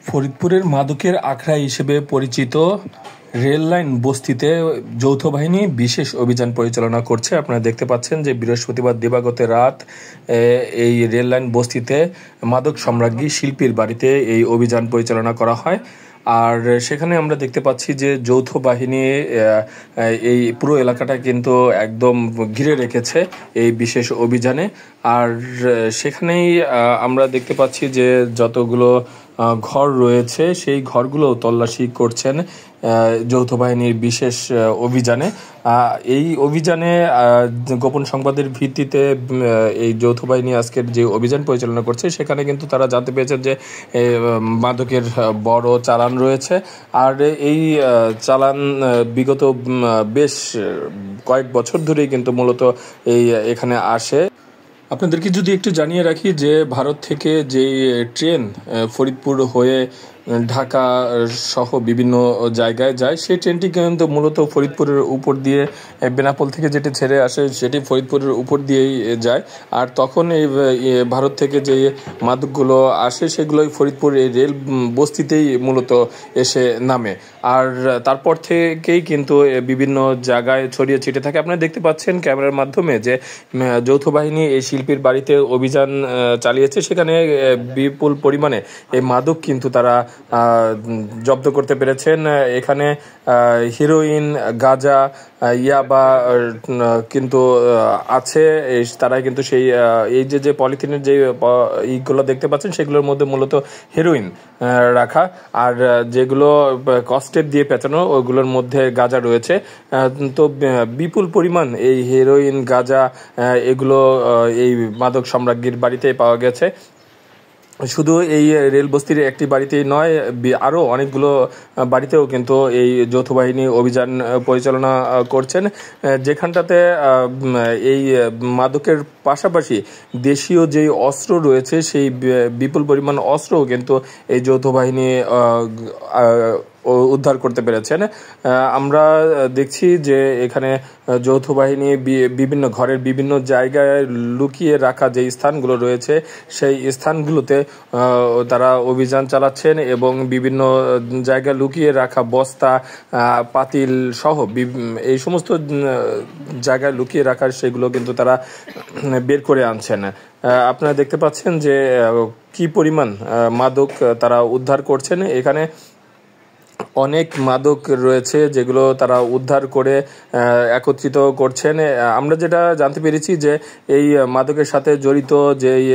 ফরিদপুরের মাদকের আখড়া হিসেবে পরিচিত রেললাইন বস্তিতে যৌথ বাহিনী বিশেষ অভিযান পরিচালনা করছে। আপনারা দেখতে পাচ্ছেন যে বৃহস্পতিবার দিবাগত রাত এই রেললাইন বস্তিতে মাদক সম্রাজ্ঞী শিল্পীর বাড়িতে এই অভিযান পরিচালনা করা হয়। আর সেখানে আমরা দেখতে পাচ্ছি যে যৌথ বাহিনী এই পুরো এলাকাটা কিন্তু একদম ঘিরে রেখেছে এই বিশেষ অভিযানে। আর সেখানেই আমরা দেখতে পাচ্ছি যে যতগুলো ঘর রয়েছে সেই ঘরগুলো তল্লাশি করছেন যৌথ বাহিনীর বিশেষ অভিযানে। এই অভিযানে গোপন সংবাদের ভিত্তিতে এই যৌথ বাহিনী আজকের যে অভিযান পরিচালনা করছে সেখানে কিন্তু তারা জানতে পেরেছেন যে মাদকের বড় চালান রয়েছে। আর এই চালান বিগত বেশ কয়েক বছর ধরেই কিন্তু মূলত এখানে আসে। আপনাদেরকে যদি একটু জানিয়ে রাখি যে ভারত থেকে যেই ট্রেন ফরিদপুর হয়ে ঢাকা সহ বিভিন্ন জায়গায় যায় সেই ট্রেনটি কিন্তু মূলত ফরিদপুরের উপর দিয়ে বেনাপোল থেকে যেটি ছেড়ে আসে সেটি ফরিদপুরের উপর দিয়েই যায়। আর তখন এই ভারত থেকে যে মাদকগুলো আসে সেগুলোই ফরিদপুর এই রেল বস্তিতেই মূলত এসে নামে। আর তারপর থেকেই কিন্তু বিভিন্ন জায়গায় ছড়িয়ে ছিটে থাকে। আপনারা দেখতে পাচ্ছেন ক্যামেরার মাধ্যমে যে যৌথ বাহিনী এই শিল্পীর বাড়িতে অভিযান চালিয়েছে। সেখানে বিপুল পরিমাণে এই মাদক কিন্তু তারা জব্দ করতে পেরেছেন। এখানে হিরোইন, গাঁজা, ইয়াবা কিন্তু আছে। তারা কিন্তু সেই এই যে পলিথিনের যে ইগুলো দেখতে পাচ্ছেন সেগুলোর মধ্যে মূলত হেরোইন রাখা, আর যেগুলো কস্টেপ দিয়ে পেঁচানো ওগুলোর মধ্যে গাঁজা রয়েছে। তো বিপুল পরিমাণ এই হেরোইন, গাঁজা এগুলো এই মাদক সম্রাজ্ঞীর বাড়িতেই পাওয়া গেছে। শুধু এই রেল বস্তির একটি বাড়িতেই নয়, আরও অনেকগুলো বাড়িতেও কিন্তু এই যৌথ বাহিনী অভিযান পরিচালনা করছেন, যেখানটাতে এই মাদকের পাশাপাশি দেশীয় যেই অস্ত্র রয়েছে সেই বিপুল পরিমাণ অস্ত্রও কিন্তু এই যৌথ বাহিনী উদ্ধার করতে পেরেছেন। আমরা দেখছি যে এখানে যৌথ বাহিনী বিভিন্ন ঘরের বিভিন্ন জায়গায় লুকিয়ে রাখা যে স্থানগুলো রয়েছে সেই স্থানগুলোতে তারা অভিযান চালাচ্ছেন এবং বিভিন্ন জায়গায় লুকিয়ে রাখা বস্তা, পাতিল সহ এই সমস্ত জায়গায় লুকিয়ে রাখা সেগুলো কিন্তু তারা বের করে আনছেন। আপনারা দেখতে পাচ্ছেন যে কি পরিমাণ মাদক তারা উদ্ধার করছেন। এখানে অনেক মাদক রয়েছে যেগুলো তারা উদ্ধার করে একত্রিত করছেন। আমরা যেটা জানতে পেরেছি যে এই মাদকের সাথে জড়িত যেই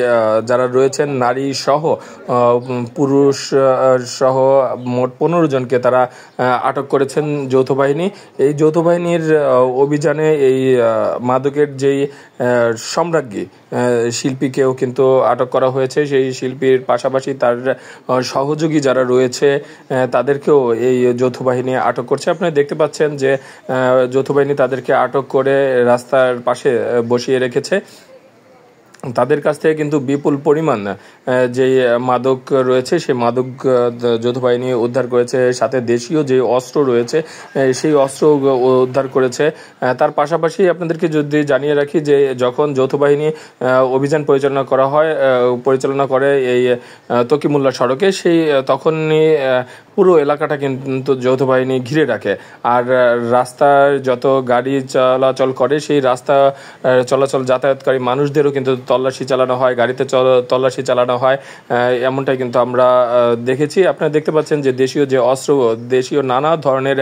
যারা রয়েছেন নারী সহ পুরুষ সহ মোট 15 জনকে তারা আটক করেছেন যৌথ বাহিনী। এই যৌথ বাহিনীর অভিযানে এই মাদকের যেই সম্রাজ্ঞী শিল্পীকেও কিন্তু আটক করা হয়েছে। সেই শিল্পীর পাশাপাশি তার সহযোগী যারা রয়েছে তাদেরকেও এই যৌথ বাহিনী আটক করছে। আপনারা দেখতে পাচ্ছেন যে যৌথ বাহিনী তাদেরকে আটক করে রাস্তার পাশে বসিয়ে রেখেছে। তাদের কাছ থেকে কিন্তু বিপুল পরিমাণ যে মাদক রয়েছে সেই মাদক যৌথ বাহিনী উদ্ধার করেছে। সাথে দেশীয় যে অস্ত্র রয়েছে সেই অস্ত্র উদ্ধার করেছে। তার পাশাপাশি আপনাদেরকে যদি জানিয়ে রাখি যে যখন যৌথ বাহিনী অভিযান পরিচালনা করে এই তকিমুল্লাহ সড়কে সেই তখনই পুরো এলাকাটা কিন্তু যৌথ বাহিনী ঘিরে রাখে। আর রাস্তার যত গাড়ি চলাচল করে সেই রাস্তা চলাচল যাতায়াতকারী মানুষদেরও কিন্তু তল্লাশি চালানো হয়, গাড়িতে তল্লাশি চালানো হয়, এমনটাই কিন্তু আমরা দেখেছি। আপনারা দেখতে পাচ্ছেন যে দেশীয় নানা ধরনের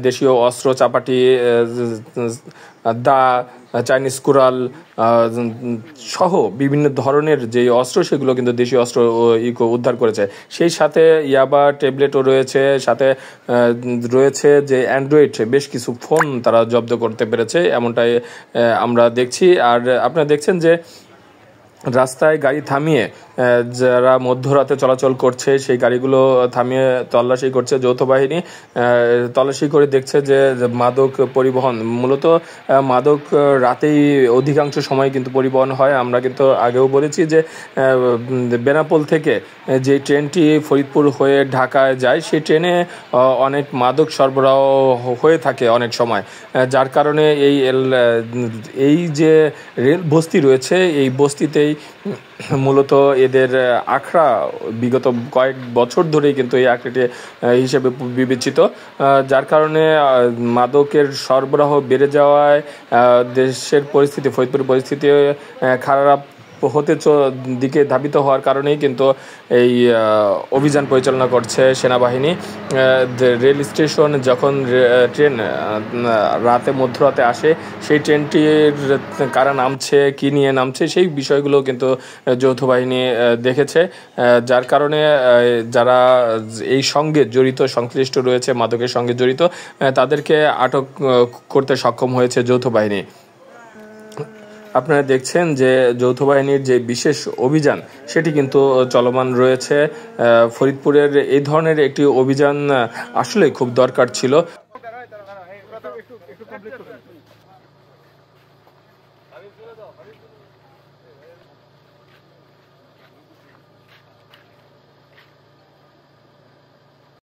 দেশীয় অস্ত্র, চাপাটি, দা, চাইনিজ কুড়াল সহ বিভিন্ন ধরনের যে অস্ত্র সেগুলো কিন্তু দেশীয় অস্ত্র উদ্ধার করেছে। সেই সাথে ইয়াবা ট্যাবলেটও রয়েছে, সাথে রয়েছে যে অ্যান্ড্রয়েড বেশ কিছু ফোন তারা জব্দ করতে পেরেছে, এমনটাই আমরা দেখছি। আর আপনারা দেখছেন যে রাস্তায় গাড়ি থামিয়ে যারা মধ্যরাতে চলাচল করছে সেই গাড়িগুলো থামিয়ে তল্লাশি করছে যৌথ বাহিনী। তল্লাশি করে দেখছে যে মাদক পরিবহন, মূলত মাদক রাতেই অধিকাংশ সময় কিন্তু পরিবহন হয়। আমরা কিন্তু আগেও বলেছি যে বেনাপোল থেকে যে ট্রেনটি ফরিদপুর হয়ে ঢাকায় যায় সেই ট্রেনে অনেক মাদক সরবরাহ হয়ে থাকে অনেক সময়, যার কারণে এই যে রেল বস্তি রয়েছে এই বস্তিতেই মূলত এদের আখড়া বিগত কয়েক বছর ধরেই কিন্তু এই আখড়াটি হিসেবে বিবেচিত, যার কারণে মাদকের সরবরাহ বেড়ে যাওয়ায় দেশের পরিস্থিতি, ফরিদপুরের পরিস্থিতি খারাপ হতে দিকে ধাবিত হওয়ার কারণেই কিন্তু এই অভিযান পরিচালনা করছে সেনাবাহিনী। রেল স্টেশন যখন ট্রেন রাতে মধ্যরাতে আসে, সেই ট্রেনটির কারা নামছে, কি নিয়ে নামছে, সেই বিষয়গুলো কিন্তু যৌথ বাহিনী দেখেছে, যার কারণে যারা এই সঙ্গে জড়িত, সংশ্লিষ্ট রয়েছে, মাদকের সঙ্গে জড়িত, তাদেরকে আটক করতে সক্ষম হয়েছে যৌথ বাহিনী। আপনারা দেখছেন যে যৌথ বাহিনীর যে বিশেষ অভিযান সেটি কিন্তু চলমান রয়েছে। ফরিদপুরের এই ধরনের একটি অভিযান আসলে খুব দরকার ছিল।